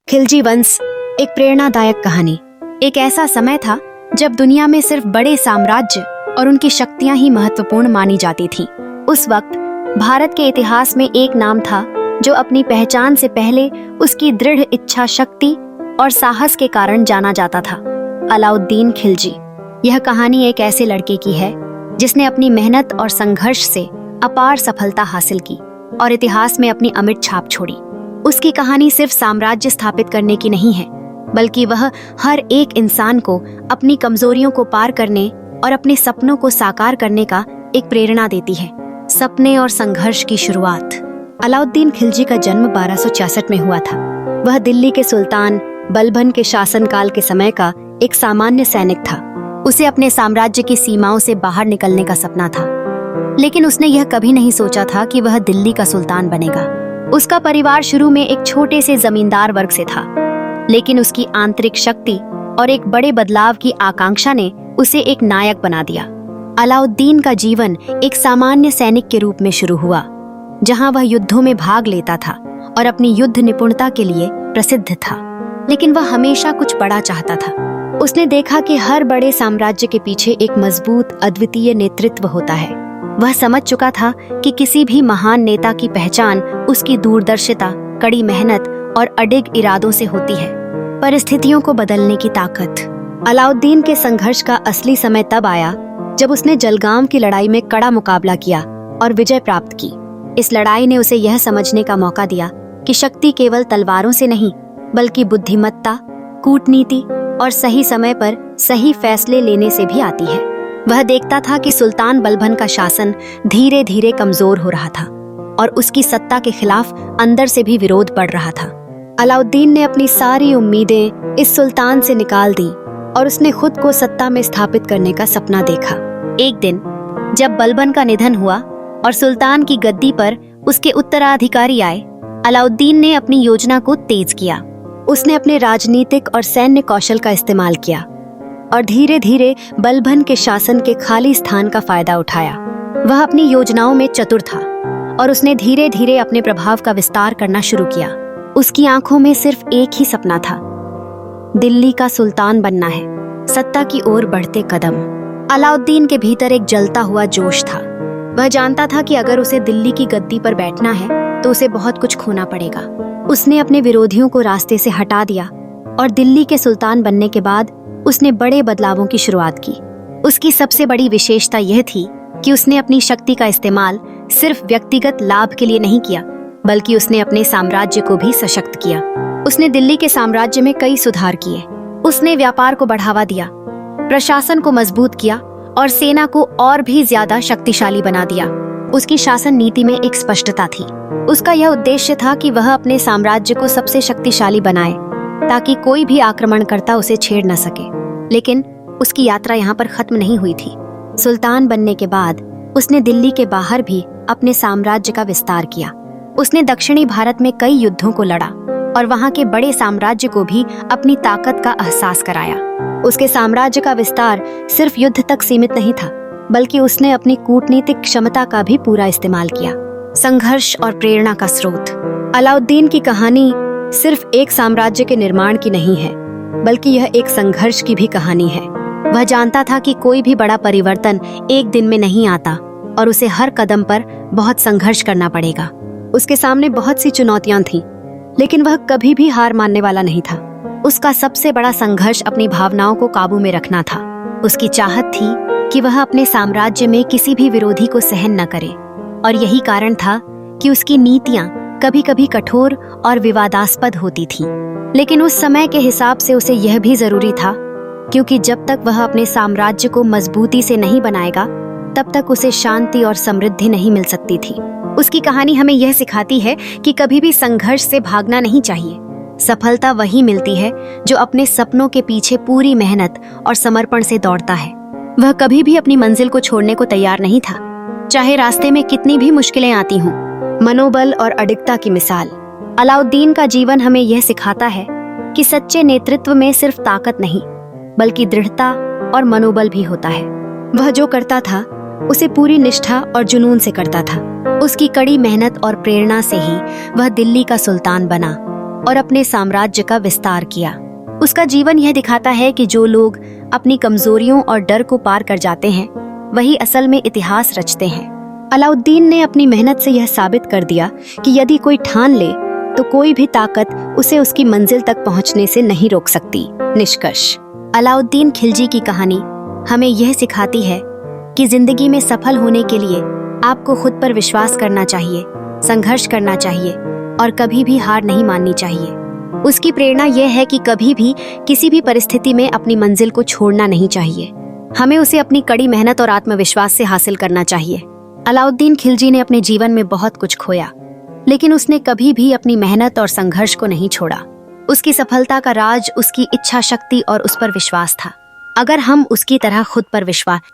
खिलजी वंश, एक प्रेरणादायक कहानी। एक ऐसा समय था जब दुनिया में सिर्फ बड़े साम्राज्य और उनकी शक्तियां ही महत्वपूर्ण मानी जाती थीं। उस वक्त भारत के इतिहास में एक नाम था जो अपनी पहचान से पहले उसकी दृढ़ इच्छा शक्ति और साहस के कारण जाना जाता था, अलाउद्दीन खिलजी। यह कहानी एक ऐसे लड़के की है जिसने अपनी मेहनत और संघर्ष से अपार सफलता हासिल की और इतिहास में अपनी अमिट छाप छोड़ी। उसकी कहानी सिर्फ साम्राज्य स्थापित करने की नहीं है, बल्कि वह हर एक इंसान को अपनी कमजोरियों को पार करने और अपने सपनों को साकार करने का एक प्रेरणा देती है। सपने और संघर्ष की शुरुआत। अलाउद्दीन खिलजी का जन्म 1266 में हुआ था। वह दिल्ली के सुल्तान बलबन के शासनकाल के समय का एक सामान्य सैनिक था। उसे अपने साम्राज्य की सीमाओं से बाहर निकलने का सपना था, लेकिन उसने यह कभी नहीं सोचा था कि वह दिल्ली का सुल्तान बनेगा। उसका परिवार शुरू में एक छोटे से जमींदार वर्ग से था, लेकिन उसकी आंतरिक शक्ति और एक बड़े बदलाव की आकांक्षा ने उसे एक नायक बना दिया। अलाउद्दीन का जीवन एक सामान्य सैनिक के रूप में शुरू हुआ, जहां वह युद्धों में भाग लेता था और अपनी युद्ध निपुणता के लिए प्रसिद्ध था। लेकिन वह हमेशा कुछ बड़ा चाहता था। उसने देखा कि हर बड़े साम्राज्य के पीछे एक मजबूत अद्वितीय नेतृत्व होता है। वह समझ चुका था कि किसी भी महान नेता की पहचान उसकी दूरदर्शिता, कड़ी मेहनत और अडिग इरादों से होती है। परिस्थितियों को बदलने की ताकत। अलाउद्दीन के संघर्ष का असली समय तब आया जब उसने जलगांव की लड़ाई में कड़ा मुकाबला किया और विजय प्राप्त की। इस लड़ाई ने उसे यह समझने का मौका दिया कि शक्ति केवल तलवारों से नहीं, बल्कि बुद्धिमत्ता, कूटनीति और सही समय पर सही फैसले लेने से भी आती है। वह देखता था कि सुल्तान बलबन का शासन धीरे धीरे कमजोर हो रहा था और उसकी सत्ता के खिलाफ अंदर से भी विरोध बढ़ रहा था। अलाउद्दीन ने अपनी सारी उम्मीदें इस सुल्तान से निकाल दी और उसने खुद को सत्ता में स्थापित करने का सपना देखा। एक दिन जब बलबन का निधन हुआ और सुल्तान की गद्दी पर उसके उत्तराधिकारी आए, अलाउद्दीन ने अपनी योजना को तेज किया। उसने अपने राजनीतिक और सैन्य कौशल का इस्तेमाल किया और धीरे धीरे बलबन के शासन के खाली स्थान का फायदा उठाया। वह अपनी योजनाओं में चतुर था और उसने धीरे धीरे अपने प्रभाव का विस्तार करना शुरू किया। उसकी आंखों में सिर्फ एक ही सपना था, दिल्ली का सुल्तान बनना है, सत्ता की ओर बढ़ते कदम। अलाउद्दीन के भीतर एक जलता हुआ जोश था। वह जानता था कि अगर उसे दिल्ली की गद्दी पर बैठना है तो उसे बहुत कुछ खोना पड़ेगा। उसने अपने विरोधियों को रास्ते से हटा दिया और दिल्ली के सुल्तान बनने के बाद उसने बड़े बदलावों की शुरुआत की। उसकी सबसे बड़ी विशेषता यह थी कि उसने अपनी शक्ति का इस्तेमाल सिर्फ व्यक्तिगत लाभ के लिए नहीं किया, बल्कि उसने अपने साम्राज्य को भी सशक्त किया। उसने दिल्ली के साम्राज्य में कई सुधार किए। उसने व्यापार को बढ़ावा दिया, प्रशासन को मजबूत किया और सेना को और भी ज्यादा शक्तिशाली बना दिया। उसकी शासन नीति में एक स्पष्टता थी। उसका यह उद्देश्य था कि वह अपने साम्राज्य को सबसे शक्तिशाली बनाए ताकि कोई भी आक्रमणकर्ता उसे छेड़ न सके। लेकिन उसकी यात्रा यहाँ पर खत्म नहीं हुई थी। सुल्तान बनने के बाद उसने दिल्ली के बाहर भी अपने साम्राज्य का विस्तार किया। उसने दक्षिणी भारत में कई युद्धों को लड़ा और वहाँ के बड़े साम्राज्य को भी अपनी ताकत का एहसास कराया। उसके साम्राज्य का विस्तार सिर्फ युद्ध तक सीमित नहीं था, बल्कि उसने अपनी कूटनीतिक क्षमता का भी पूरा इस्तेमाल किया। संघर्ष और प्रेरणा का स्रोत। अलाउद्दीन की कहानी सिर्फ एक साम्राज्य के निर्माण की नहीं है, बल्कि यह एक संघर्ष की भी कहानी है। वह जानता था कि कोई भी बड़ा परिवर्तन एक दिन में नहीं आता और उसे हर कदम पर बहुत संघर्ष करना पड़ेगा। उसके सामने बहुत सी चुनौतियां थीं, लेकिन वह कभी भी हार मानने वाला नहीं था। उसका सबसे बड़ा संघर्ष अपनी भावनाओं को काबू में रखना था। उसकी चाहत थी कि वह अपने साम्राज्य में किसी भी विरोधी को सहन न करे, और यही कारण था कि उसकी नीतियां कभी कभी कठोर और विवादास्पद होती थीं। लेकिन उस समय के हिसाब से उसे यह भी जरूरी था, क्योंकि जब तक वह अपने साम्राज्य को मजबूती से नहीं बनाएगा, तब तक उसे शांति और समृद्धि नहीं मिल सकती थी। उसकी कहानी हमें यह सिखाती है कि कभी भी संघर्ष से भागना नहीं चाहिए। सफलता वही मिलती है जो अपने सपनों के पीछे पूरी मेहनत और समर्पण से दौड़ता है। वह कभी भी अपनी मंजिल को छोड़ने को तैयार नहीं था, चाहे रास्ते में कितनी भी मुश्किलें आती हों। मनोबल और अडिगता की मिसाल। अलाउद्दीन का जीवन हमें यह सिखाता है कि सच्चे नेतृत्व में सिर्फ ताकत नहीं, बल्कि दृढ़ता और मनोबल भी होता है। वह जो करता था उसे पूरी निष्ठा और जुनून से करता था। उसकी कड़ी मेहनत और प्रेरणा से ही वह दिल्ली का सुल्तान बना और अपने साम्राज्य का विस्तार किया। उसका जीवन यह दिखाता है कि जो लोग अपनी कमजोरियों और डर को पार कर जाते हैं वही असल में इतिहास रचते हैं। अलाउद्दीन ने अपनी मेहनत से यह साबित कर दिया कि यदि कोई ठान ले तो कोई भी ताकत उसे उसकी मंजिल तक पहुंचने से नहीं रोक सकती। निष्कर्ष, अलाउद्दीन खिलजी की कहानी हमें यह सिखाती है कि जिंदगी में सफल होने के लिए आपको खुद पर विश्वास करना चाहिए, संघर्ष करना चाहिए और कभी भी हार नहीं माननी चाहिए। उसकी प्रेरणा यह है कि कभी भी किसी भी परिस्थिति में अपनी मंजिल को छोड़ना नहीं चाहिए। हमें उसे अपनी कड़ी मेहनत और आत्मविश्वास से हासिल करना चाहिए। अलाउद्दीन खिलजी ने अपने जीवन में बहुत कुछ खोया, लेकिन उसने कभी भी अपनी मेहनत और संघर्ष को नहीं छोड़ा। उसकी सफलता का राज उसकी इच्छा शक्ति और उस पर विश्वास था। अगर हम उसकी तरह खुद पर विश्वास